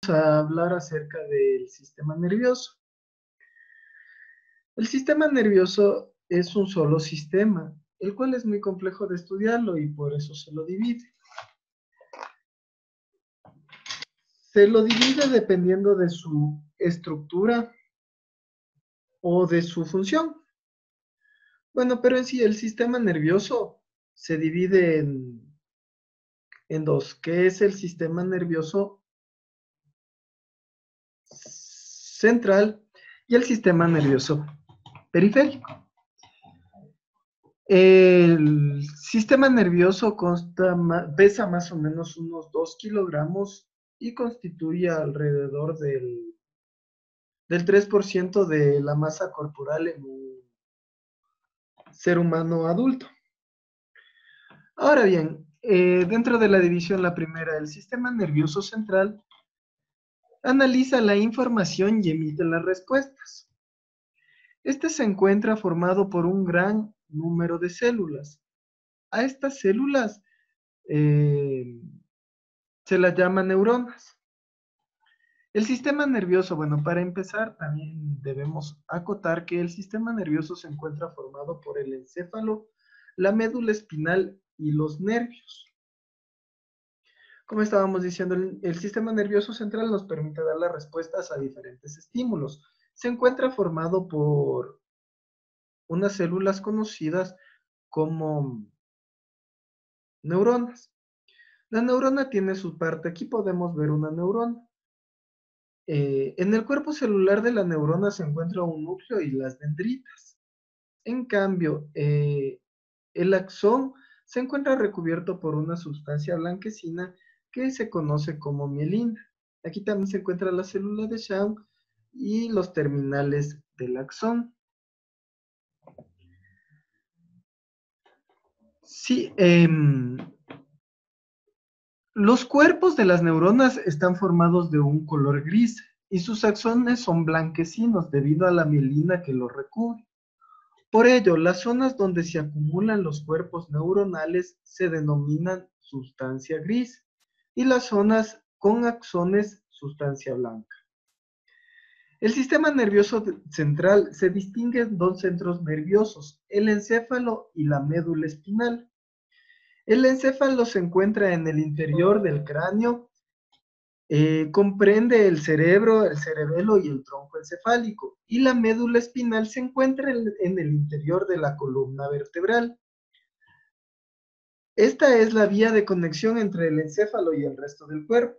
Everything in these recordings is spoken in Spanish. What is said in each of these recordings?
vamos a hablar acerca del sistema nervioso. El sistema nervioso es un solo sistema, el cual es muy complejo de estudiarlo y por eso se lo divide. Se lo divide dependiendo de su estructura o de su función. Bueno, pero en sí el sistema nervioso se divide en dos, que es el sistema nervioso central y el sistema nervioso periférico. El sistema nervioso pesa más o menos unos 2 kilogramos y constituye alrededor del 3% de la masa corporal en un ser humano adulto. Ahora bien, dentro de la división, la primera, el sistema nervioso central analiza la información y emite las respuestas. Este se encuentra formado por un gran número de células. A estas células eh, se las llama neuronas. El sistema nervioso, bueno, para empezar, también debemos acotar que el sistema nervioso se encuentra formado por el encéfalo, la médula espinal y los nervios. Como estábamos diciendo, el sistema nervioso central nos permite dar las respuestas a diferentes estímulos. Se encuentra formado por unas células conocidas como neuronas. La neurona tiene su parte, aquí podemos ver una neurona. En el cuerpo celular de la neurona se encuentra un núcleo y las dendritas. En cambio, el axón se encuentra recubierto por una sustancia blanquecina que se conoce como mielina. Aquí también se encuentra la célula de Schwann y los terminales del axón. Sí, los cuerpos de las neuronas están formados de un color gris y sus axones son blanquecinos debido a la mielina que los recubre. Por ello, las zonas donde se acumulan los cuerpos neuronales se denominan sustancia gris y las zonas con axones sustancia blanca. El sistema nervioso central se distingue en dos centros nerviosos, el encéfalo y la médula espinal. El encéfalo se encuentra en el interior del cráneo, comprende el cerebro, el cerebelo y el tronco encefálico, y la médula espinal se encuentra en el interior de la columna vertebral. Esta es la vía de conexión entre el encéfalo y el resto del cuerpo.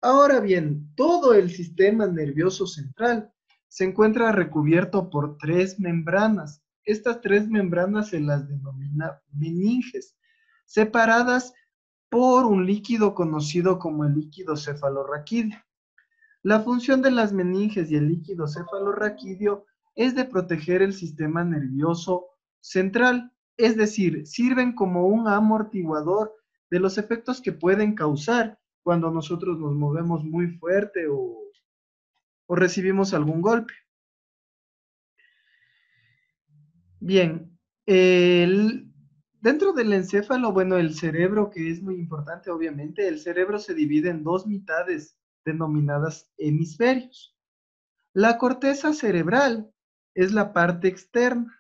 Ahora bien, todo el sistema nervioso central se encuentra recubierto por tres membranas. Estas tres membranas se las denomina meninges, separadas por un líquido conocido como el líquido cefalorraquídeo. La función de las meninges y el líquido cefalorraquídeo es de proteger el sistema nervioso central, es decir, sirven como un amortiguador de los efectos que pueden causar cuando nosotros nos movemos muy fuerte o recibimos algún golpe. Bien, dentro del encéfalo, bueno, el cerebro, que es muy importante, obviamente, el cerebro se divide en dos mitades denominadas hemisferios. La corteza cerebral es la parte externa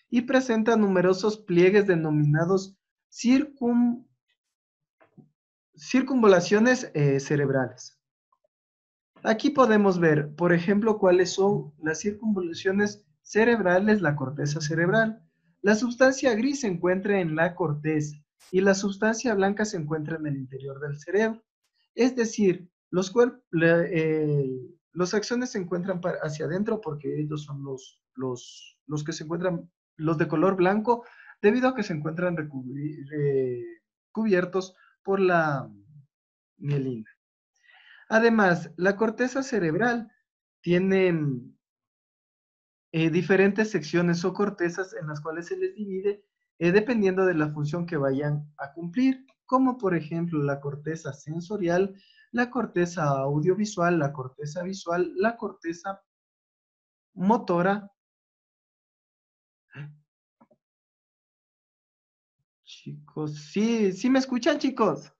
y presenta numerosos pliegues denominados circunvalaciones cerebrales. Aquí podemos ver, por ejemplo, cuáles son las circunvalaciones cerebrales, la corteza cerebral. La sustancia gris se encuentra en la corteza y la sustancia blanca se encuentra en el interior del cerebro. Es decir, los axones se encuentran hacia adentro porque ellos son los que se encuentran, los de color blanco, debido a que se encuentran cubiertos por la mielina. Además, la corteza cerebral tiene diferentes secciones o cortezas en las cuales se les divide dependiendo de la función que vayan a cumplir, como por ejemplo la corteza sensorial, la corteza audiovisual, la corteza visual, la corteza motora. Chicos, sí, sí me escuchan, chicos.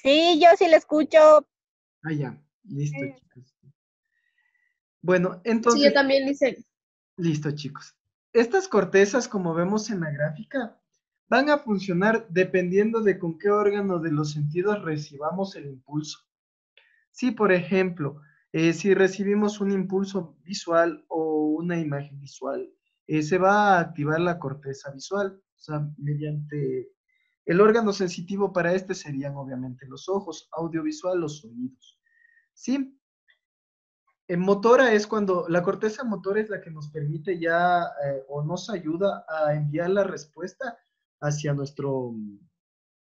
Sí, yo sí le escucho. Ah, ya, listo, chicos. Bueno, Sí, yo entonces, también hice. listo, chicos. Estas cortezas, como vemos en la gráfica, van a funcionar dependiendo de con qué órgano de los sentidos recibamos el impulso. Sí, por ejemplo, si recibimos un impulso visual o una imagen visual, se va a activar la corteza visual, o sea, mediante el órgano sensitivo para este serían obviamente los ojos, audiovisual los oídos. Sí, en motora es cuando la corteza motora es la que nos permite ya o nos ayuda a enviar la respuesta hacia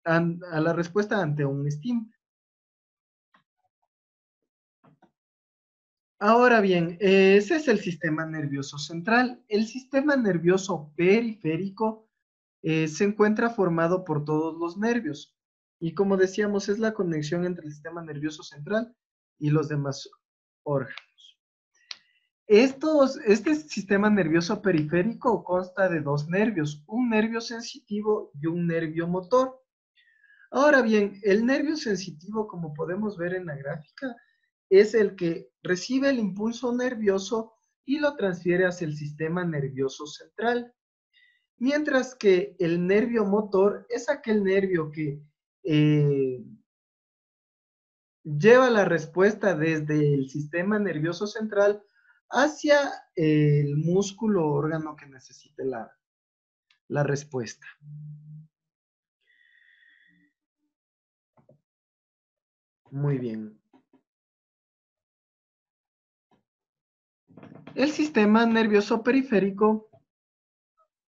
a la respuesta ante un estímulo. Ahora bien, ese es el sistema nervioso central. El sistema nervioso periférico se encuentra formado por todos los nervios. Y como decíamos, es la conexión entre el sistema nervioso central y los demás órganos. Este sistema nervioso periférico consta de dos nervios, un nervio sensitivo y un nervio motor. Ahora bien, el nervio sensitivo, como podemos ver en la gráfica, es el que recibe el impulso nervioso y lo transfiere hacia el sistema nervioso central. Mientras que el nervio motor es aquel nervio que eh, lleva la respuesta desde el sistema nervioso central hacia el músculo o órgano que necesite la respuesta. Muy bien. El sistema nervioso periférico,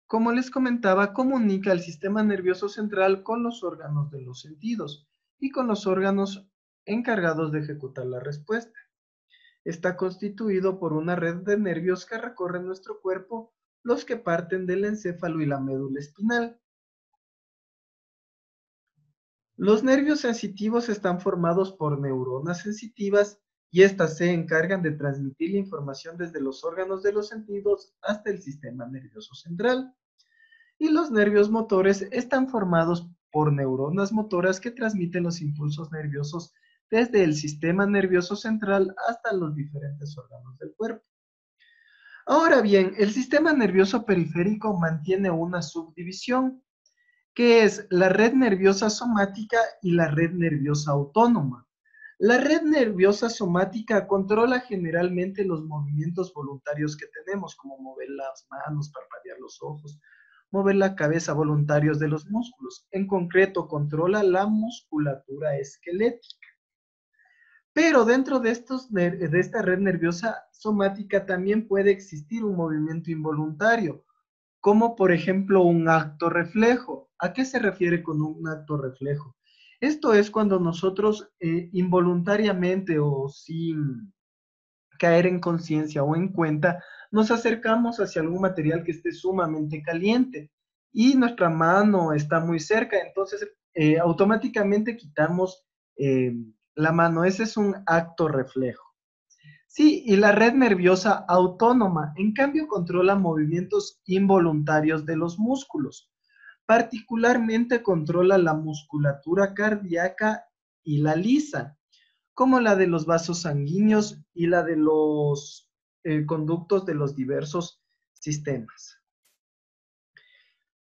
como les comentaba, comunica el sistema nervioso central con los órganos de los sentidos y con los órganos encargados de ejecutar la respuesta. Está constituido por una red de nervios que recorren nuestro cuerpo, los que parten del encéfalo y la médula espinal. Los nervios sensitivos están formados por neuronas sensitivas y estas se encargan de transmitir la información desde los órganos de los sentidos hasta el sistema nervioso central. Y los nervios motores están formados por neuronas motoras que transmiten los impulsos nerviosos desde el sistema nervioso central hasta los diferentes órganos del cuerpo. Ahora bien, el sistema nervioso periférico mantiene una subdivisión, que es la red nerviosa somática y la red nerviosa autónoma. La red nerviosa somática controla generalmente los movimientos voluntarios que tenemos, como mover las manos, parpadear los ojos, mover la cabeza, voluntarios de los músculos. En concreto, controla la musculatura esquelética. Pero dentro de esta red nerviosa somática también puede existir un movimiento involuntario, como por ejemplo un acto reflejo. ¿A qué se refiere con un acto reflejo? Esto es cuando nosotros involuntariamente o sin caer en conciencia o en cuenta, nos acercamos hacia algún material que esté sumamente caliente y nuestra mano está muy cerca, entonces automáticamente quitamos eh, la mano. Ese es un acto reflejo. Sí, y la red nerviosa autónoma, en cambio, controla movimientos involuntarios de los músculos. Particularmente controla la musculatura cardíaca y la lisa, como la de los vasos sanguíneos y la de los conductos de los diversos sistemas.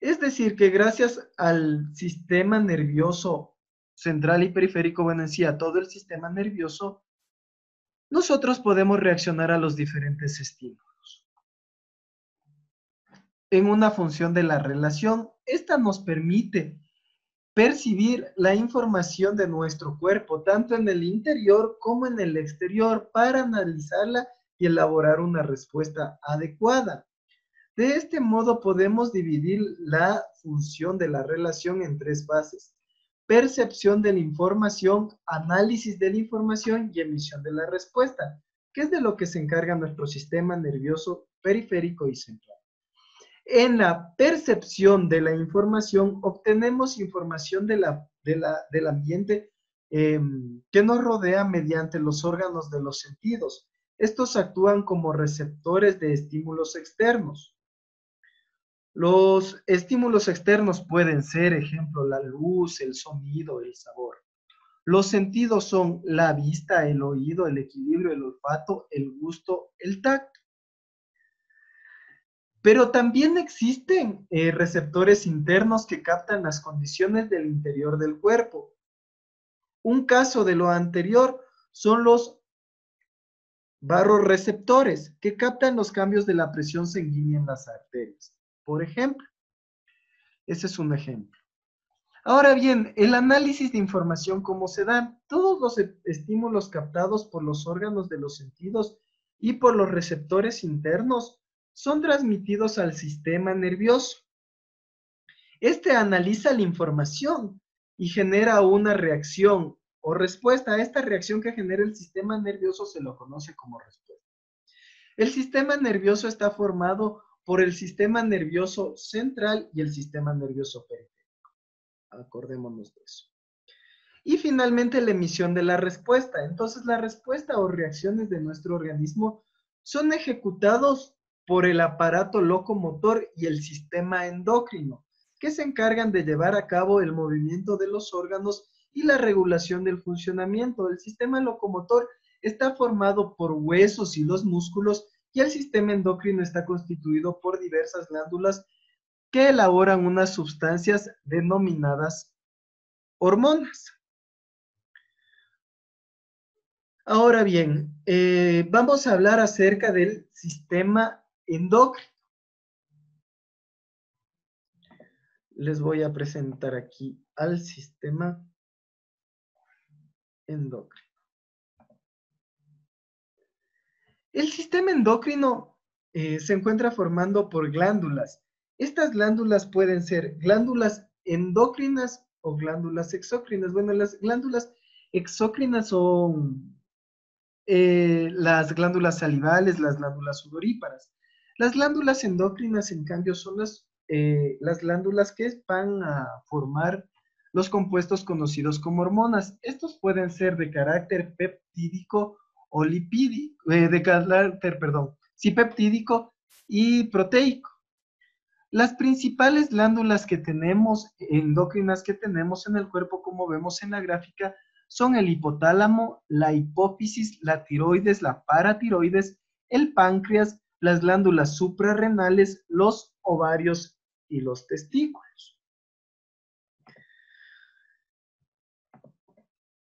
Es decir, que gracias al sistema nervioso central y periférico, bueno, en sí, a todo el sistema nervioso, nosotros podemos reaccionar a los diferentes estímulos. En una función de la relación, esta nos permite percibir la información de nuestro cuerpo, tanto en el interior como en el exterior, para analizarla y elaborar una respuesta adecuada. De este modo podemos dividir la función de la relación en tres fases: percepción de la información, análisis de la información y emisión de la respuesta, que es de lo que se encarga nuestro sistema nervioso periférico y central. En la percepción de la información obtenemos información del ambiente que nos rodea mediante los órganos de los sentidos. Estos actúan como receptores de estímulos externos. Los estímulos externos pueden ser, ejemplo, la luz, el sonido, el sabor. Los sentidos son la vista, el oído, el equilibrio, el olfato, el gusto, el tacto. Pero también existen receptores internos que captan las condiciones del interior del cuerpo. Un caso de lo anterior son los barroreceptores, que captan los cambios de la presión sanguínea en las arterias. Por ejemplo, ese es un ejemplo. Ahora bien, el análisis de información, ¿cómo se da? Todos los estímulos captados por los órganos de los sentidos y por los receptores internos son transmitidos al sistema nervioso. Este analiza la información y genera una reacción o respuesta. A esta reacción que genera el sistema nervioso se lo conoce como respuesta. El sistema nervioso está formado por el sistema nervioso central y el sistema nervioso periférico. Acordémonos de eso. Y finalmente la emisión de la respuesta. Entonces la respuesta o reacciones de nuestro organismo son ejecutados por el aparato locomotor y el sistema endocrino, que se encargan de llevar a cabo el movimiento de los órganos y la regulación del funcionamiento. El sistema locomotor está formado por huesos y los músculos, y el sistema endocrino está constituido por diversas glándulas que elaboran unas sustancias denominadas hormonas. Ahora bien, vamos a hablar acerca del sistema endocrino. Les voy a presentar aquí al sistema endocrino. El sistema endocrino se encuentra formando por glándulas. Estas glándulas pueden ser glándulas endocrinas o glándulas exócrinas. Bueno, las glándulas exócrinas son las glándulas salivales, las glándulas sudoríparas. Las glándulas endocrinas, en cambio, son las glándulas que van a formar los compuestos conocidos como hormonas. Estos pueden ser de carácter peptídico o lipídico, peptídico y proteico. Las principales glándulas que tenemos, endocrinas que tenemos en el cuerpo, como vemos en la gráfica, son el hipotálamo, la hipófisis, la tiroides, la paratiroides, el páncreas, las glándulas suprarrenales, los ovarios y los testículos.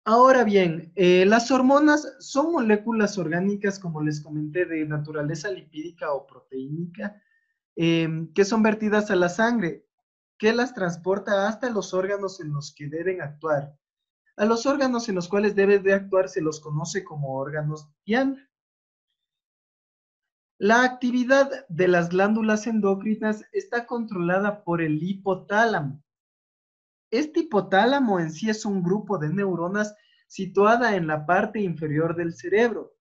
Ahora bien, las hormonas son moléculas orgánicas, como les comenté, de naturaleza lipídica o proteínica, que son vertidas a la sangre, que las transporta hasta los órganos en los que deben actuar. A los órganos en los cuales debe de actuar se los conoce como órganos diana. La actividad de las glándulas endocrinas está controlada por el hipotálamo. Este hipotálamo en sí es un grupo de neuronas situada en la parte inferior del cerebro.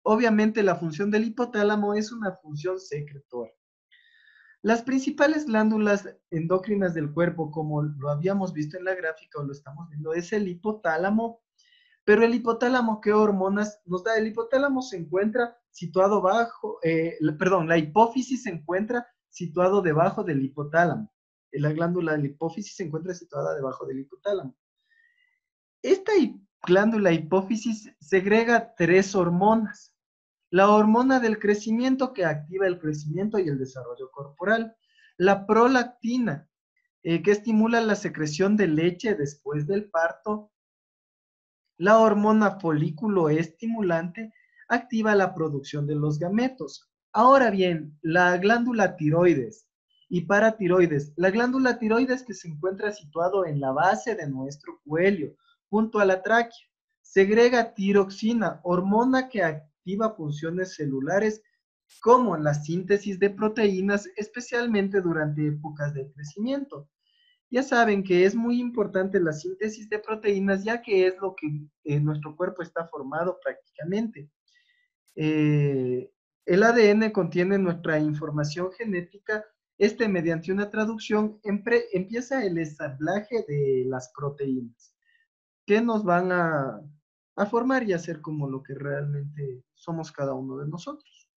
Obviamente la función del hipotálamo es una función secretora. Las principales glándulas endocrinas del cuerpo, como lo habíamos visto en la gráfica o lo estamos viendo, es el hipotálamo. Pero el hipotálamo, ¿qué hormonas nos da? El hipotálamo se encuentra situado bajo, la hipófisis se encuentra situado debajo del hipotálamo. La glándula de la hipófisis se encuentra situada debajo del hipotálamo. Esta glándula hipófisis segrega 3 hormonas. La hormona del crecimiento, que activa el crecimiento y el desarrollo corporal. La prolactina, que estimula la secreción de leche después del parto. La hormona folículo estimulante activa la producción de los gametos. Ahora bien, la glándula tiroides y paratiroides. La glándula tiroides, que se encuentra situado en la base de nuestro cuello, junto a la tráquea, segrega tiroxina, hormona que activa funciones celulares como la síntesis de proteínas, especialmente durante épocas de crecimiento. Ya saben que es muy importante la síntesis de proteínas, ya que es lo que nuestro cuerpo está formado prácticamente. El ADN contiene nuestra información genética. Mediante una traducción, empieza el ensamblaje de las proteínas, que nos van a formar y a ser como lo que realmente somos cada uno de nosotros.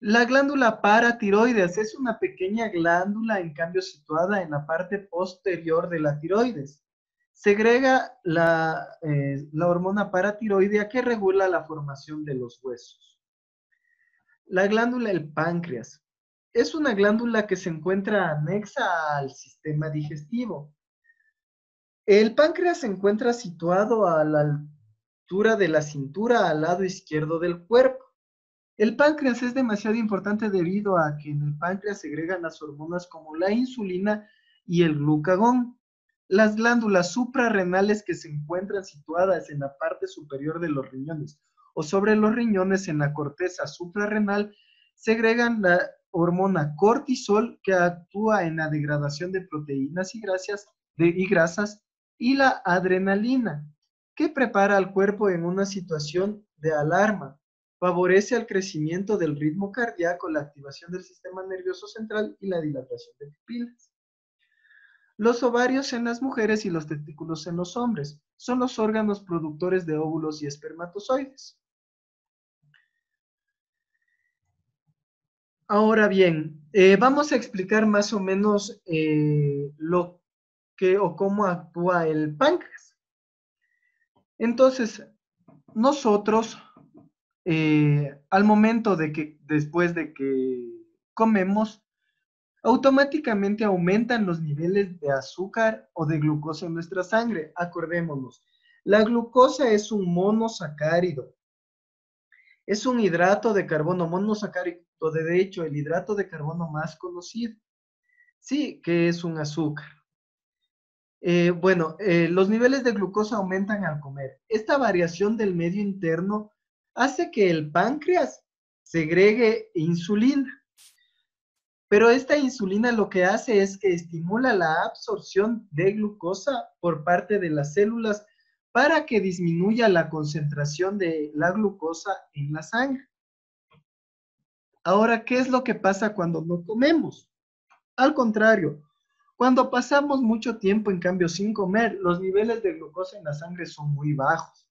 La glándula paratiroides es una pequeña glándula, en cambio, situada en la parte posterior de la tiroides. segrega la hormona paratiroidea que regula la formación de los huesos. La glándula del páncreas es una glándula que se encuentra anexa al sistema digestivo. El páncreas se encuentra situado a la altura de la cintura al lado izquierdo del cuerpo. El páncreas es demasiado importante debido a que en el páncreas segregan las hormonas como la insulina y el glucagón. Las glándulas suprarrenales que se encuentran situadas en la parte superior de los riñones o sobre los riñones en la corteza suprarrenal segregan la hormona cortisol que actúa en la degradación de proteínas y grasas y la adrenalina que prepara al cuerpo en una situación de alarma. Favorece el crecimiento del ritmo cardíaco, la activación del sistema nervioso central y la dilatación de pupilas. Los ovarios en las mujeres y los testículos en los hombres son los órganos productores de óvulos y espermatozoides. Ahora bien, vamos a explicar más o menos lo que o cómo actúa el páncreas. Entonces, nosotros, al momento de que, después de que comemos, automáticamente aumentan los niveles de azúcar o de glucosa en nuestra sangre. Acordémonos, la glucosa es un monosacárido, es un hidrato de carbono monosacárido, de hecho, el hidrato de carbono más conocido. Sí, que es un azúcar. Los niveles de glucosa aumentan al comer. Esta variación del medio interno hace que el páncreas segregue insulina. Pero esta insulina lo que hace es que estimula la absorción de glucosa por parte de las células para que disminuya la concentración de la glucosa en la sangre. Ahora, ¿qué es lo que pasa cuando no comemos? Al contrario, cuando pasamos mucho tiempo, en cambio, sin comer, los niveles de glucosa en la sangre son muy bajos.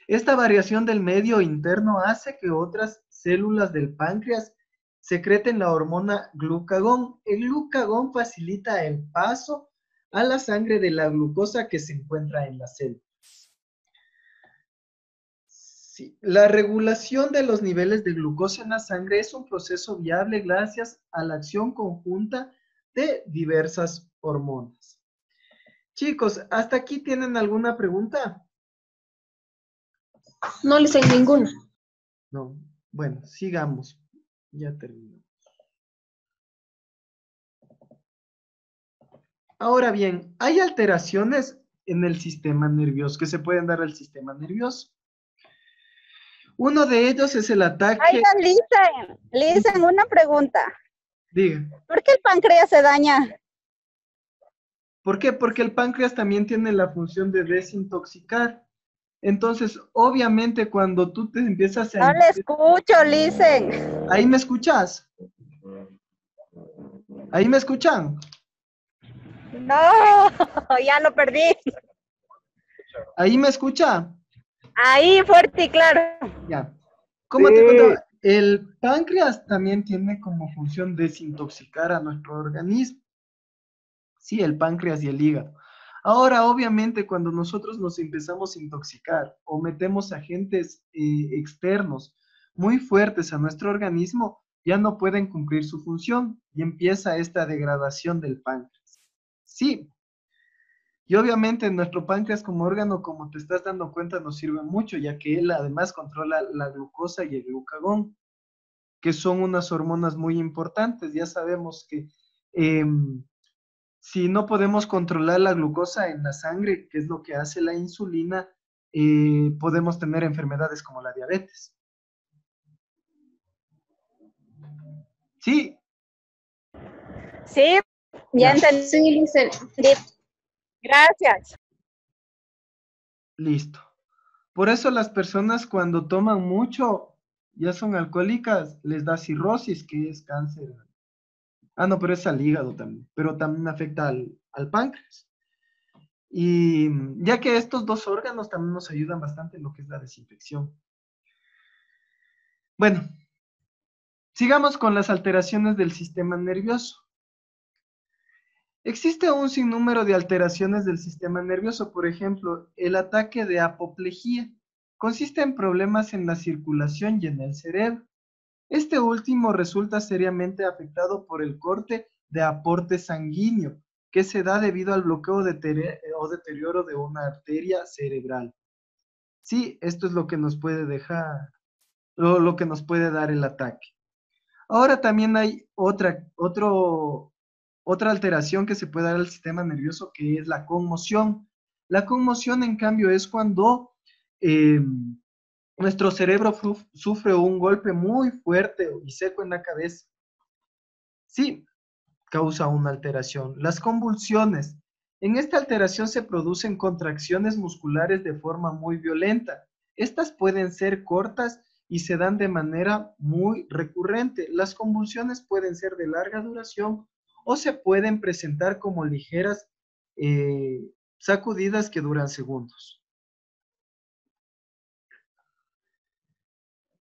Esta variación del medio interno hace que otras células del páncreas secreten la hormona glucagón. El glucagón facilita el paso a la sangre de la glucosa que se encuentra en la célula. Sí. La regulación de los niveles de glucosa en la sangre es un proceso viable gracias a la acción conjunta de diversas hormonas. Chicos, ¿hasta aquí tienen alguna pregunta? No les hay ninguna. No. Bueno, sigamos. Ya terminó. Ahora bien, hay alteraciones en el sistema nervioso que se pueden dar al sistema nervioso. Uno de ellos es el ataque. Oiga, Listen, una pregunta. Diga. ¿Por qué el páncreas se daña? ¿Por qué? Porque el páncreas también tiene la función de desintoxicar. Entonces, obviamente, cuando tú te empiezas a... No le escucho, listen. ¿Ahí me escuchas? ¿Ahí me escuchan? No, ya lo perdí. ¿Ahí me escucha? Ahí, fuerte y claro. Ya. ¿Cómo te contaba? El páncreas también tiene como función desintoxicar a nuestro organismo. Sí, el páncreas y el hígado. Ahora, obviamente, cuando nosotros nos empezamos a intoxicar o metemos agentes externos muy fuertes a nuestro organismo, ya no pueden cumplir su función y empieza esta degradación del páncreas. Sí, y obviamente nuestro páncreas como órgano, como te estás dando cuenta, nos sirve mucho, ya que él además controla la glucosa y el glucagón, que son unas hormonas muy importantes. Ya sabemos que si no podemos controlar la glucosa en la sangre, que es lo que hace la insulina, podemos tener enfermedades como la diabetes. ¿Sí? Sí, ya entendí. Sí, listen. Gracias. Listo. Por eso las personas cuando toman mucho, ya son alcohólicas, les da cirrosis, que es cáncer. Ah, no, pero es al hígado también, pero también afecta al páncreas. Y ya que estos dos órganos también nos ayudan bastante en lo que es la desinfección. Bueno, sigamos con las alteraciones del sistema nervioso. Existe un sinnúmero de alteraciones del sistema nervioso, por ejemplo, el ataque de apoplejía. Consiste en problemas en la circulación y en el cerebro. Este último resulta seriamente afectado por el corte de aporte sanguíneo, que se da debido al bloqueo o deterioro de una arteria cerebral. Sí, esto es lo que nos puede dejar, lo que nos puede dar el ataque. Ahora también hay otra alteración que se puede dar al sistema nervioso, que es la conmoción. La conmoción, en cambio, es cuando eh, nuestro cerebro sufre un golpe muy fuerte y seco en la cabeza. Sí, causa una alteración. Las convulsiones. En esta alteración se producen contracciones musculares de forma muy violenta. Estas pueden ser cortas y se dan de manera muy recurrente. Las convulsiones pueden ser de larga duración o se pueden presentar como ligeras sacudidas que duran segundos.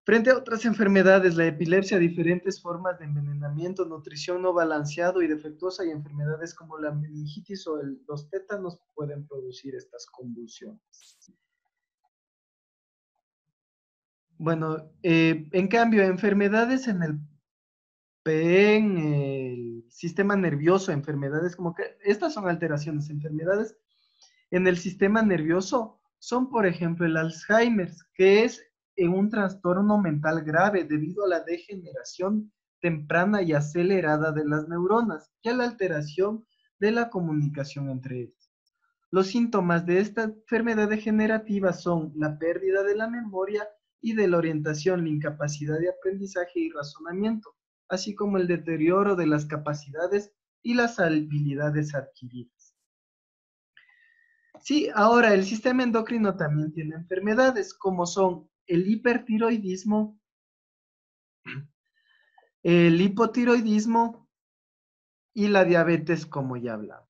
Frente a otras enfermedades, la epilepsia, diferentes formas de envenenamiento, nutrición no balanceado y defectuosa y enfermedades como la meningitis o los tétanos pueden producir estas convulsiones. Bueno, en cambio, enfermedades en el sistema nervioso, enfermedades como que, estas son alteraciones, enfermedades en el sistema nervioso son, por ejemplo, el Alzheimer, que es un trastorno mental grave debido a la degeneración temprana y acelerada de las neuronas y a la alteración de la comunicación entre ellas. Los síntomas de esta enfermedad degenerativa son la pérdida de la memoria y de la orientación, la incapacidad de aprendizaje y razonamiento, así como el deterioro de las capacidades y las habilidades adquiridas. Sí, ahora el sistema endocrino también tiene enfermedades como son el hipertiroidismo, el hipotiroidismo y la diabetes, como ya hablamos.